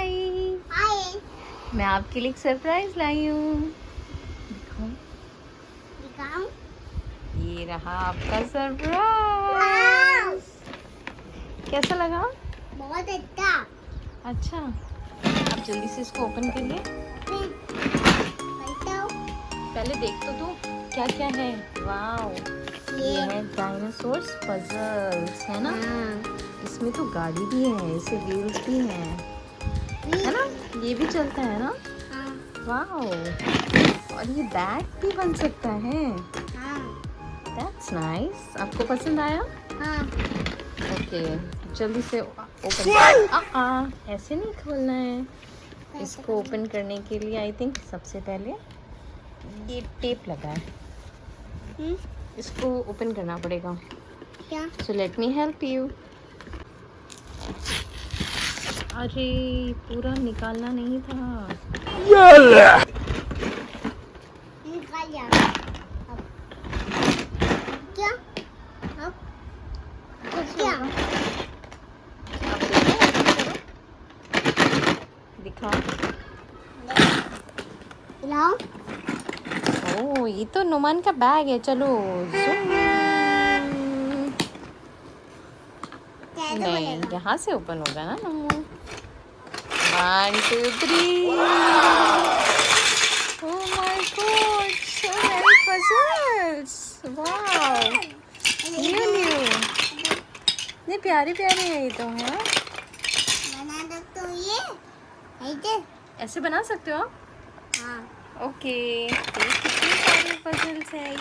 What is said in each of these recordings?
हाय हाय। मैं आपके लिए एक सरप्राइज लाई हूँ। दिखाऊं? दिखाऊं? ये रहा आपका सरप्राइज। कैसा लगा? बहुत अच्छा। अच्छा, आप जल्दी से इसको ओपन करिए। पहले देख तो दो क्या क्या है। वाओ, ये है डायनासोर्स पजल्स, है ना? इसमें तो गाड़ी भी है, इसे व्हील्स भी हैं, है ना? ये भी चलता है ना? वाओ, और ये बैग भी बन सकता है। That's nice. आपको पसंद आया? ओके, जल्दी से ओपन। ऐसे नहीं खोलना है। इसको ओपन करने के लिए आई थिंक सबसे पहले ये टेप लगा है, इसको ओपन करना पड़ेगा। क्या? So let me help you. अरे, पूरा निकालना नहीं था। निकाल लिया। अब क्या? अब क्या? अब देखो, दिखाओ। लाओ। ओह, ये तो नुमान का बैग है। चलो नहीं, यहाँ से ओपन होगा ना नमू। 1 2 3। Oh my God, so many puzzles. Wow, new इतने प्यारे प्यारे हैं ये तो। है बना सकते हो ये? ऐसे? ऐसे बना सकते हो आप? हाँ। ओके, तो कितने सारे पजल्स हैं ये।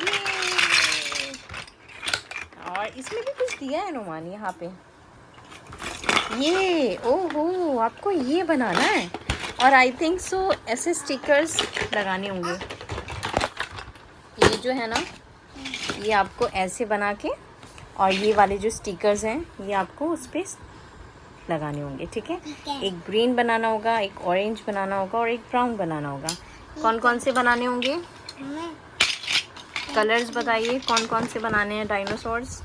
और इसमें भी कुछ दिया है नुमान यहाँ पे। ये ओहो, आपको ये बनाना है। और आई थिंक सो ऐसे स्टिकर्स लगाने होंगे। ये जो है ना, ये आपको ऐसे बना के, और ये वाले जो स्टिकर्स हैं ये आपको उस पर लगाने होंगे। ठीक है? एक ग्रीन बनाना होगा, एक ऑरेंज बनाना होगा और एक ब्राउन बनाना होगा। कौन कौन से बनाने होंगे? कलर्स बताइए, कौन कौन से बनाने हैं डायनासोर्स?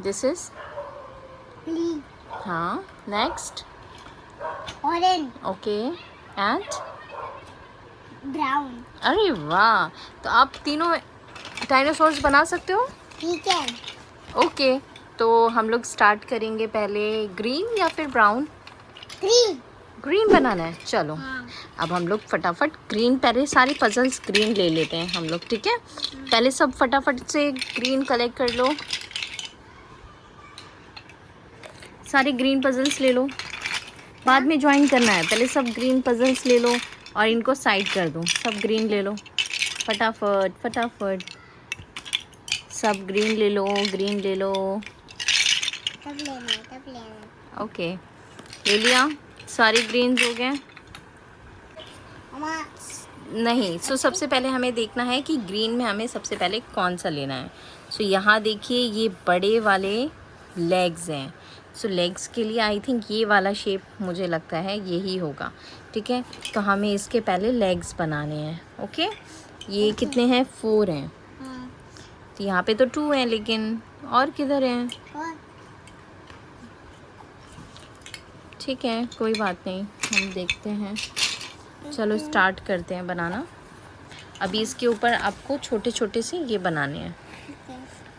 दिस इज हाँ, next orange, okay, and brown. अरे वाह, तो आप तीनों डायनासोर्स बना सकते हो। ठीक है। ओके, तो हम लोग स्टार्ट करेंगे पहले ग्रीन या फिर ब्राउन? ग्रीन। ग्रीन बनाना है, चलो। हाँ। अब हम लोग फटाफट ग्रीन, पहले सारी पजल्स ग्रीन ले लेते हैं हम लोग। ठीक है, पहले सब फटाफट से ग्रीन कलेक्ट कर लो। सारे ग्रीन पजल्स ले लो, बाद में ज्वाइन करना है। पहले सब ग्रीन पजल्स ले लो और इनको साइड कर दो। सब ग्रीन ले लो, फटाफट फटाफट। सब ग्रीन ले लो, ग्रीन ले लो। तब लेना। ओके, ले लिया। सारे ग्रीन्स हो गए? नहीं, सो सबसे पहले हमें देखना है कि ग्रीन में हमें सबसे पहले कौन सा लेना है। सो यहाँ देखिए, ये बड़े वाले लेग्स हैं। सो लेग्स के लिए आई थिंक ये वाला शेप मुझे लगता है यही होगा। ठीक है, तो हमें इसके पहले लेग्स बनाने हैं। ओके, ये कितने हैं? 4 हैं। तो यहाँ पे तो 2 हैं, लेकिन और किधर हैं? ठीक है, कोई बात नहीं, हम देखते हैं। चलो स्टार्ट करते हैं बनाना। अभी इसके ऊपर आपको छोटे छोटे से ये बनाने हैं।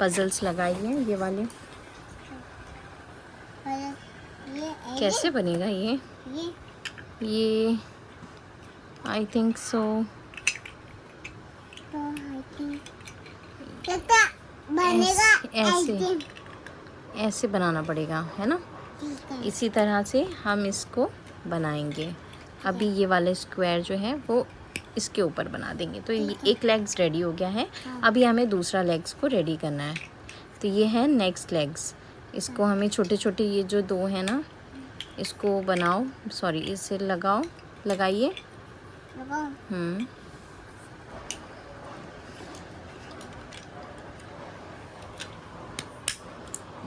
पजल्स लगाइए ये वाले। कैसे बनेगा ये आई थिंक सो ऐसे बनाना पड़ेगा, है ना? इसी तरह से हम इसको बनाएंगे। अभी ये वाले स्क्वायर जो है वो इसके ऊपर बना देंगे। तो ये एक लेग्स रेडी हो गया है। अभी हमें दूसरा लेग्स को रेडी करना है। तो ये है नेक्स्ट लेग्स। इसको हमें छोटे छोटे, ये जो 2 हैं ना, इसको बनाओ, सॉरी इसे लगाइए।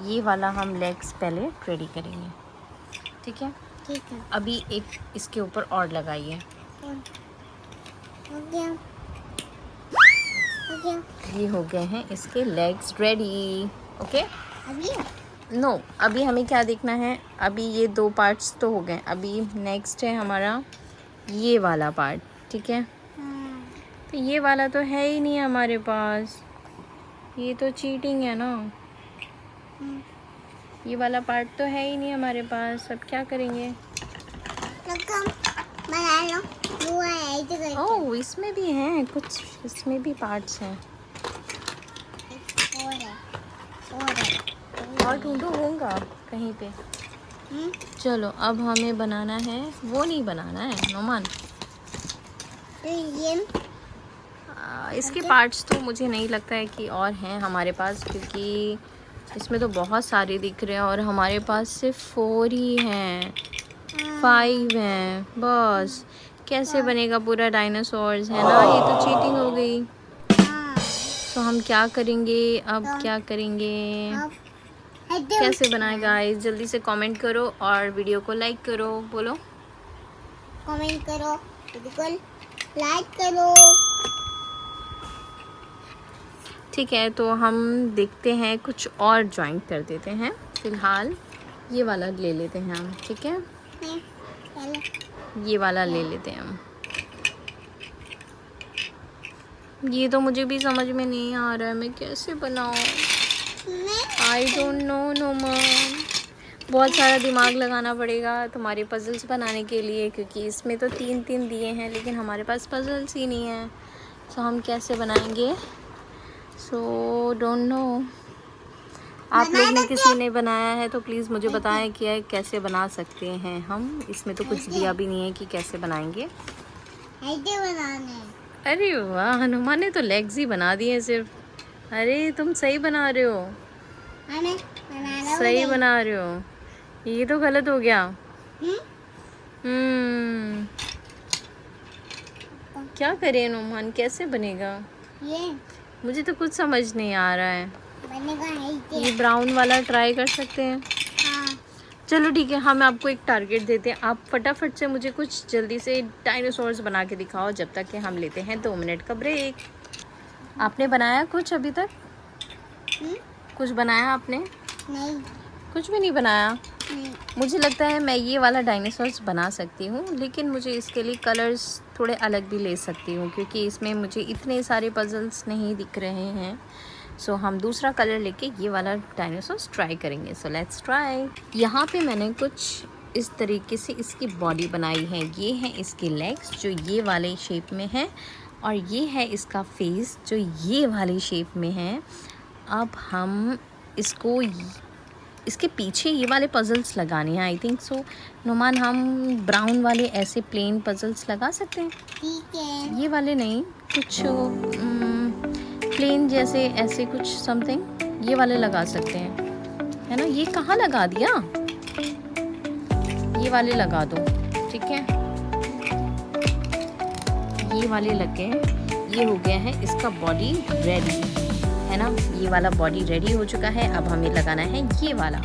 ये वाला हम लेग्स पहले रेडी करेंगे। ठीक है, अभी एक इसके ऊपर और लगाइए। ये हो गए हैं इसके लेग्स रेडी। ओके, नो अभी हमें क्या देखना है, अभी ये 2 पार्ट्स तो हो गए, अभी नेक्स्ट है हमारा ये वाला पार्ट, ठीक है। तो ये वाला तो है ही नहीं हमारे पास, ये तो चीटिंग है ना। ये वाला पार्ट तो है ही नहीं हमारे पास, अब क्या करेंगे। बना लो। वो है ऐसे करके। ओह इसमें भी हैं कुछ, इसमें भी पार्ट्स हैं। और है, और है। और ढूंढो होगा कहीं पे। चलो अब हमें बनाना है, वो नहीं बनाना है नोमान। तो ये इसके पार्ट्स तो मुझे नहीं लगता है कि और हैं हमारे पास, क्योंकि इसमें तो बहुत सारे दिख रहे हैं और हमारे पास सिर्फ 4 ही हैं, 5 हैं बस। कैसे बनेगा पूरा डायनासोर्स, है ना, ये तो चीटिंग हो गई। तो हम क्या करेंगे अब, क्या करेंगे, कैसे बनाए गाइस, जल्दी से कमेंट करो और वीडियो को लाइक करो। बोलो कमेंट करो, बिल्कुल लाइक करो। ठीक है, तो हम देखते हैं कुछ और ड्राइंग कर देते हैं। फिलहाल ये वाला ले लेते हैं हम, ठीक है, ये वाला ले लेते हैं हम। ये तो मुझे भी समझ में नहीं आ रहा है मैं कैसे बनाऊँ, आई डोंट नो नोमान। बहुत सारा दिमाग लगाना पड़ेगा तुम्हारे पजल्स बनाने के लिए, क्योंकि इसमें तो 3-3 दिए हैं लेकिन हमारे पास पजल्स ही नहीं है। तो हम कैसे बनाएंगे, सो डोंट नो। आप लोग में किसी ने बनाया है तो प्लीज़ मुझे बताएं कि कैसे बना सकते हैं हम। इसमें तो कुछ दिया भी नहीं है कि कैसे बनाएंगे। ऐसे बनाने। अरे वाह, हनुमान ने तो लेग्स ही बना दिए सिर्फ। अरे तुम सही बना रहे हो, सही बना रहे हो, ये तो गलत हो गया। क्या करें हनुमान, कैसे बनेगा ये मुझे तो कुछ समझ नहीं आ रहा है। बनेगा ऐसे। ये ब्राउन वाला ट्राई कर सकते हैं। हाँ। चलो ठीक है, हम आपको एक टारगेट देते हैं, आप फटाफट से मुझे कुछ जल्दी से डायनासोर्स बना के दिखाओ, जब तक कि हम लेते हैं 2 मिनट का ब्रेक। आपने बनाया कुछ अभी तक? कुछ बनाया आपने? नहीं, कुछ भी नहीं बनाया। नहीं। मुझे लगता है मैं ये वाला डायनासोर्स बना सकती हूँ, लेकिन मुझे इसके लिए कलर्स थोड़े अलग भी ले सकती हूँ, क्योंकि इसमें मुझे इतने सारे पजल्स नहीं दिख रहे हैं। सो हम दूसरा कलर लेके ये वाला डायनासोर्स ट्राई करेंगे। So let's try. यहाँ पे मैंने कुछ इस तरीके से इसकी बॉडी बनाई है। ये है इसके लेग्स जो ये वाले शेप में है, और ये है इसका फेस जो ये वाले शेप में है। अब हम इसको इसके पीछे ये वाले पजल्स लगाने हैं, आई थिंक सो। नुमान हम ब्राउन वाले ऐसे प्लेन पजल्स लगा सकते हैं? ठीक है। ये वाले नहीं, कुछ प्लेन जैसे ऐसे कुछ समथिंग ये वाले लगा सकते हैं, है ना। ये कहाँ लगा दिया, ये वाले लगा दो, ठीक है। ये वाले लग गए, ये हो गया है इसका बॉडी रेडी, है ना। ये वाला बॉडी रेडी हो चुका है। अब हमें लगाना है ये वाला।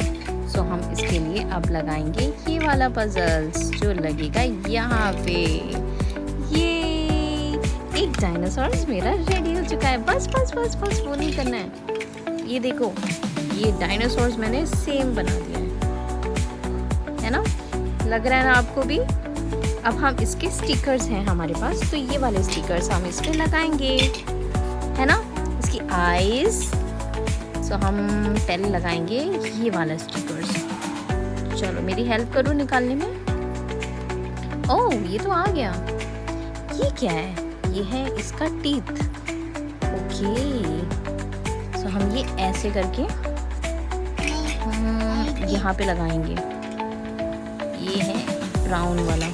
सो हम इसके लिए अब लगाएंगे ये वाला पजल्स जो लगेगा यहाँ पे। ये एक डायनासोर्स मेरा रेडी हो चुका है। बस बस बस बस वो नहीं करना है। ये देखो, ये डायनासोर्स मैंने सेम बना दिया है ना, लग रहा है ना आपको भी। अब हम इसके स्टिकर्स हैं हमारे पास, तो ये वाले स्टिकर्स हम इस पे लगाएंगे, है ना। इसकी आईज, सो हम पहले लगाएंगे ये वाला स्टिकर्स। चलो मेरी हेल्प करो निकालने में। ओह ये तो आ गया। ये क्या है? ये है इसका टीथ। ओके, सो हम ये ऐसे करके यहाँ पे लगाएंगे। ये है ब्राउन वाला, ये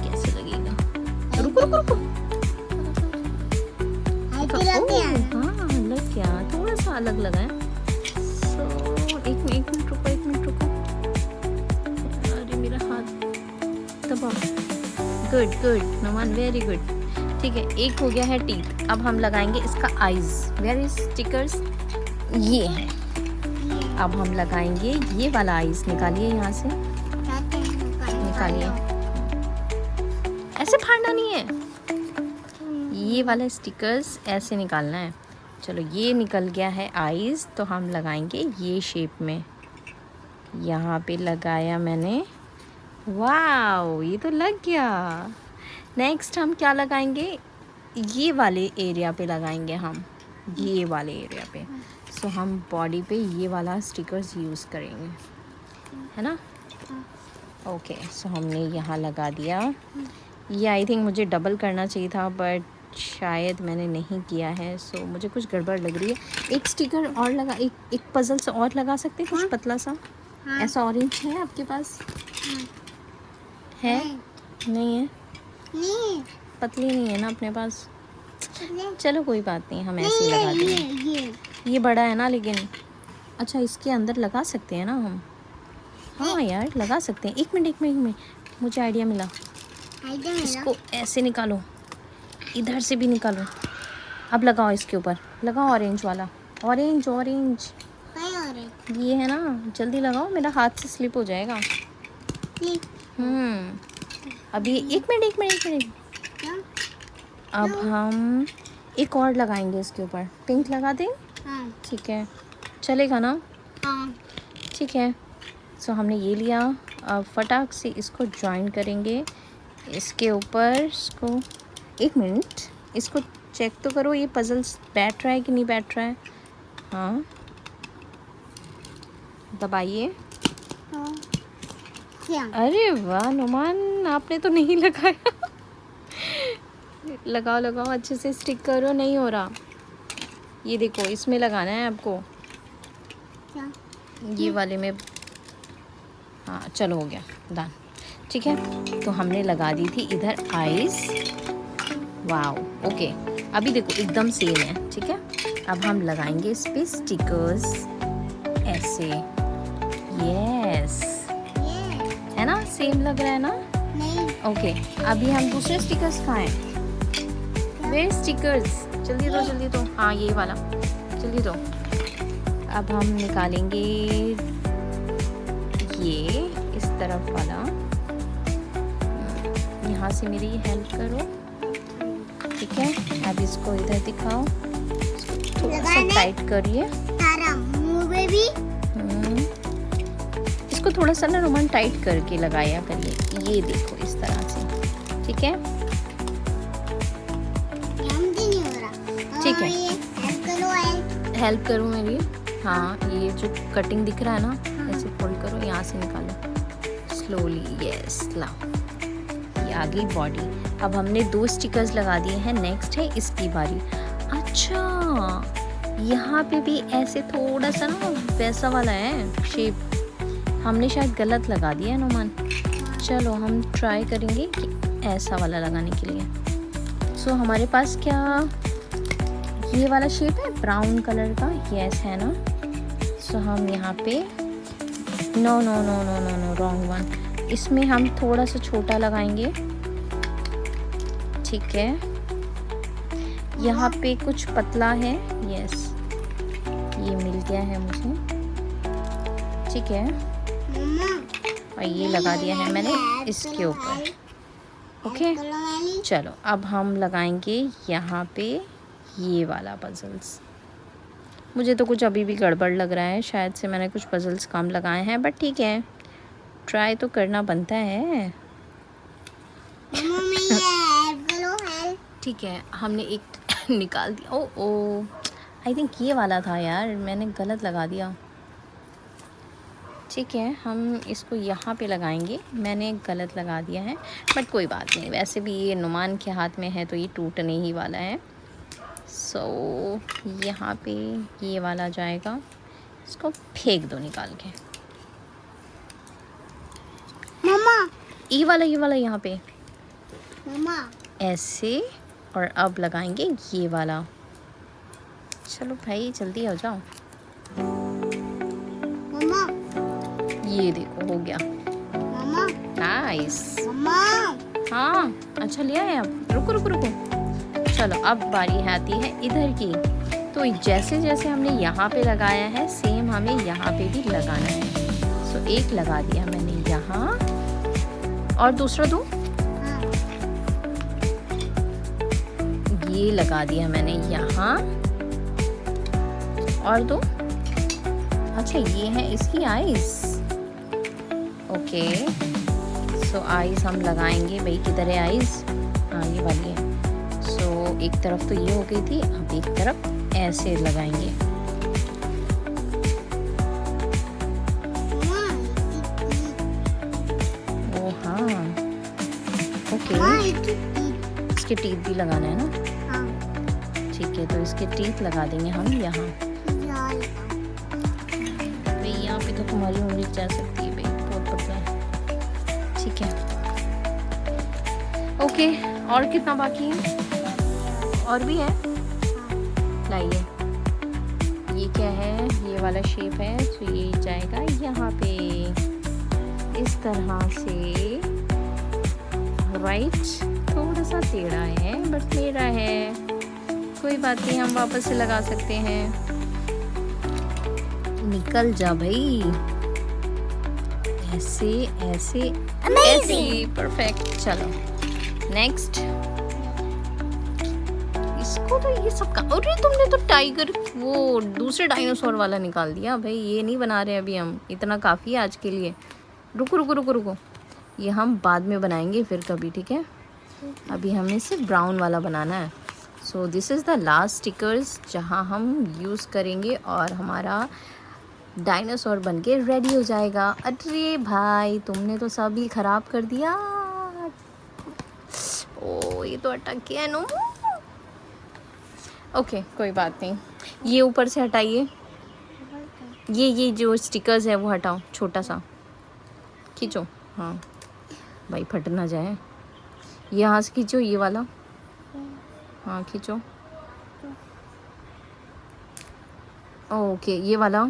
कैसे लगेगा? रुको रुको रुको, हाँ लग गया, थोड़ा सा अलग लगा है। सो एक मिनट रुको, एक मिनट रुको। अरे मेरा हाथ दबाओ। Good good Noman, very good. ठीक है, एक हो गया है टीथ। अब हम लगाएंगे इसका आईज। Where is stickers? ये है। अब हम लगाएंगे ये वाला आईज। निकालिए यहाँ से, निकालिए, ऐसे फाड़ना नहीं है। ये वाला स्टिकर्स ऐसे निकालना है। चलो ये निकल गया है आईज, तो हम लगाएंगे ये शेप में। यहाँ पे लगाया मैंने, वाओ ये तो लग गया। नेक्स्ट हम क्या लगाएंगे, ये वाले एरिया पे लगाएंगे हम, ये वाले एरिया पे। सो हम बॉडी पे ये वाला स्टिकर्स यूज़ करेंगे, है ना। ओके, सो हमने यहाँ लगा दिया। ये आई थिंक मुझे डबल करना चाहिए था, बट शायद मैंने नहीं किया है, सो मुझे कुछ गड़बड़ लग रही है। एक स्टिकर और लगा, एक पजल्स और लगा सकते हैं, कुछ पतला सा। ऐसा ऑरेंज है आपके पास? है? नहीं है? नहीं, पतली नहीं है ना अपने पास। चलो कोई बात नहीं, हम ऐसे ही लगा देंगे। ये बड़ा है ना लेकिन। अच्छा, इसके अंदर लगा सकते हैं ना हम? हाँ यार लगा सकते हैं। एक मिनट, मुझे आइडिया मिला। इसको ऐसे निकालो, इधर से भी निकालो। अब लगाओ इसके ऊपर, लगाओ ऑरेंज वाला। ऑरेंज ये है ना, जल्दी लगाओ, मेरा हाथ से स्लिप हो जाएगा। अभी एक मिनट। अब हम एक और लगाएंगे इसके ऊपर। पिंक लगा दें? ठीक है, चलेगा ना? ठीक है। सो हमने ये लिया, अब फटाक से इसको ज्वाइन करेंगे इसके ऊपर। इसको एक मिनट, इसको चेक तो करो, ये पजल्स बैठ रहा है कि नहीं बैठ रहा है। हाँ, दबाइए। अरे वाह नुमान, आपने तो नहीं लगाया। लगाओ अच्छे से स्टिक करो, नहीं हो रहा। ये देखो, इसमें लगाना है आपको। क्या? ये वाले में। हाँ चलो, हो गया डन। ठीक है, तो हमने लगा दी थी इधर आईज। Wow, okay. अभी देखो एकदम सेम है, ठीक है। अब हम लगाएंगे इस पे स्टिकर्स ऐसे। यस, है ना, सेम लग रहा है ना? नहीं। ओके, अभी हम दूसरे स्टिकर्स कहाँ हैं? वे स्टिकर्स, जल्दी दो। हाँ ये वाला, जल्दी दो। अब हम निकालेंगे ये इस तरफ वाला। यहाँ से मेरी हेल्प करो, ठीक है। अब इसको इधर दिखाओ, थोड़ा सा टाइट करिए। इसको थोड़ा सा ना रोमन टाइट करके लगाया करिए। ये देखो इस तरह से, ठीक है। ठीक है, हेल्प करो मेरी। हाँ, ये जो कटिंग दिख रहा है ना, ऐसे फोल्ड करो, यहाँ से निकालो स्लोली। यस, लाओ, ये आ गई बॉडी। अब हमने 2 स्टिकर्स लगा दिए हैं, नेक्स्ट है इसकी बारी। अच्छा, यहाँ पे भी ऐसे थोड़ा सा ना वैसा वाला है शेप, हमने शायद गलत लगा दिया है नुमान। चलो हम ट्राई करेंगे कि ऐसा वाला लगाने के लिए। सो हमारे पास क्या ये वाला शेप है ब्राउन कलर का? यस, है ना। सो हम यहाँ पे नो रॉन्ग वन, इसमें हम थोड़ा सा छोटा लगाएंगे, ठीक है। यहाँ पे कुछ पतला है। यस, ये मिल गया है मुझे, ठीक है। और ये लगा दिया है मैंने इसके ऊपर, ओके। चलो अब हम लगाएंगे यहाँ पे ये वाला पजल्स। मुझे तो कुछ अभी भी गड़बड़ लग रहा है, शायद से मैंने कुछ पजल्स कम लगाए हैं, बट ठीक है, ट्राई तो करना बनता है। ठीक है, हमने एक निकाल दिया। ओ आई थिंक ये वाला था यार, मैंने गलत लगा दिया। ठीक है, हम इसको यहाँ पे लगाएंगे, मैंने गलत लगा दिया है, बट कोई बात नहीं। वैसे भी ये नुमान के हाथ में है तो ये टूटने ही वाला है। सो यहाँ पे ये वाला जाएगा, इसको फेंक दो निकाल के। मम्मा, ये वाला यहाँ पे मम्मा ऐसे। और अब लगाएंगे ये वाला। चलो भाई जल्दी हो जाओ। मम्मा, ये देखो हो गया, मम्मा, नाइस। मम्मा। हाँ अच्छा लिया है। अब रुको। चलो अब बारी आती है इधर की। तो जैसे जैसे हमने यहाँ पे लगाया है, सेम हमें यहाँ पे भी लगाना है। सो एक लगा दिया मैंने यहाँ, और दूसरा दो। ये लगा दिया मैंने यहाँ, और दो। अच्छा ये है इसकी आईज। ओके सो आईज हम लगाएंगे भाई। किधर है आईज? हाँ ये वाली है। सो एक तरफ तो ये हो गई थी, अब एक तरफ ऐसे लगाएंगे। ओ हाँ ओके, इसके टीथ भी लगाना है ना? ठीक है, तो इसके टीथ लगा देंगे हम यहाँ। भाई यहाँ पे तो तुम्हारी उंगली जा सकती है भाई, बहुत पतला है। ठीक है ओके, और कितना बाकी है? और भी है, लाइए। ये क्या है? ये वाला शेप है, तो ये जाएगा यहाँ पे इस तरह से। राइट, थोड़ा सा टेढ़ा है बट मेरा है, कोई बात नहीं, हम वापस से लगा सकते हैं। निकल जा भाई, ऐसे ऐसे ऐसे, परफेक्ट। चलो नेक्स्ट। इसको तो ये सब का, अरे तुमने तो टाइगर वो दूसरे डायनासोर वाला निकाल दिया भाई। ये नहीं बना रहे अभी हम, इतना काफ़ी है आज के लिए। रुको रुको रुको रुको, ये हम बाद में बनाएंगे फिर कभी, ठीक है? अभी हमें सिर्फ ब्राउन वाला बनाना है। So this is the last stickers जहाँ हम यूज़ करेंगे और हमारा डायनासोर बन के रेडी हो जाएगा। अरे भाई तुमने तो सब ही ख़राब कर दिया। ओ ये तो अटक गया नो। ओके कोई बात नहीं, ये ऊपर से हटाइए। ये जो स्टिकर्स है वो हटाओ, छोटा सा खींचो। हाँ भाई फट ना जाए। यहाँ से खींचो ये वाला, हाँ खींचो। ओके ये वाला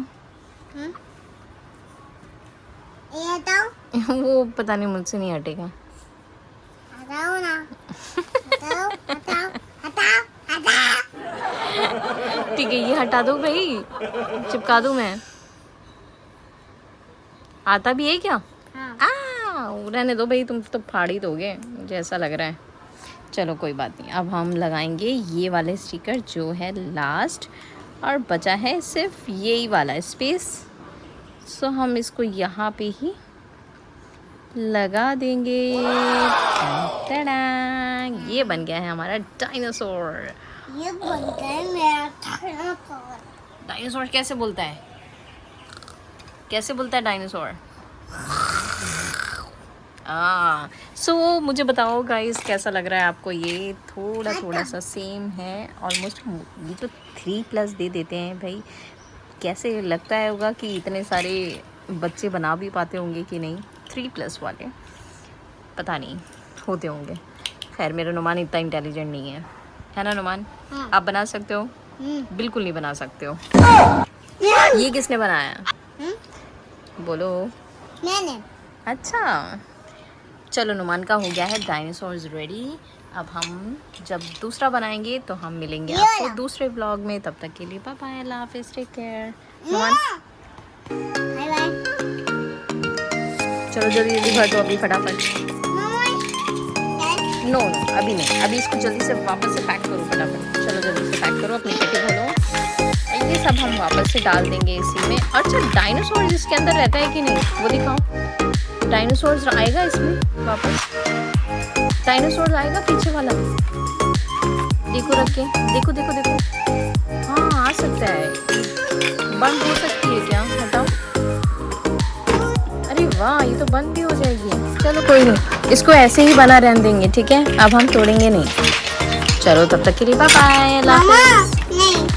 वो पता नहीं, मुझसे नहीं हटेगा। हटाओ ना, हटाओ हटाओ हटाओ हटाओ। ठीक है ये हटा दो भाई, चिपका दूँ मैं? आता भी है क्या? हाँ। रहने दो भाई, तुम तो फाड़ ही दोगे मुझे ऐसा लग रहा है। चलो कोई बात नहीं, अब हम लगाएंगे ये वाले स्टिकर जो है लास्ट, और बचा है सिर्फ यही वाला स्पेस। सो हम इसको यहाँ पे ही लगा देंगे। टडा, ये बन गया है हमारा डायनासोर। ये बन गया है मेरा डायनासोर। डायनासोर कैसे बोलता है? कैसे बोलता है डायनासोर? सो मुझे बताओ गाइस कैसा लग रहा है आपको? ये थोड़ा थोड़ा सा सेम है ऑलमोस्ट। ये जो 3+ दे देते हैं भाई, कैसे लगता है होगा कि इतने सारे बच्चे बना भी पाते होंगे कि नहीं? 3+ वाले पता नहीं होते होंगे। खैर मेरा नुमान इतना इंटेलिजेंट नहीं है ना नुमान? हाँ। आप बना सकते हो? बिल्कुल नहीं बना सकते हो। ये किसने बनाया? बोलो। मैंने। अच्छा चलो, नुमान का हो गया है डायनासोर्स रेडी। अब हम जब दूसरा बनाएंगे तो हम मिलेंगे आपको दूसरे व्लॉग में। तब तक के लिए बाय बाय, अल्लाह हाफिज़, take care. Numan bye bye. चलो जल्दी जल्दी भर दो अभी फटाफट। नो अभी नहीं, अभी इसको जल्दी से वापस से पैक करो फटाफट। चलो जल्दी से पैक करो, अपनी पेटी खोलो। ये सब हम वापस से डाल देंगे इसी में। अच्छा डायनासोर इसके अंदर रहता है कि नहीं वो दिखाओ। डायनासोर आएगा इसमें वापस? डायनासोर आएगा पीछे वाला? देखो रख के, देखो देखो देखो। हाँ आ सकता है, बंद हो सकती है क्या? हटाओ। अरे वाह ये तो बंद भी हो जाएगी। चलो कोई नहीं, इसको ऐसे ही बना रहने देंगे, ठीक है? अब हम तोड़ेंगे नहीं। चलो तब तक के लिए बाय बाय, अल्लाह हाफिज़। नहीं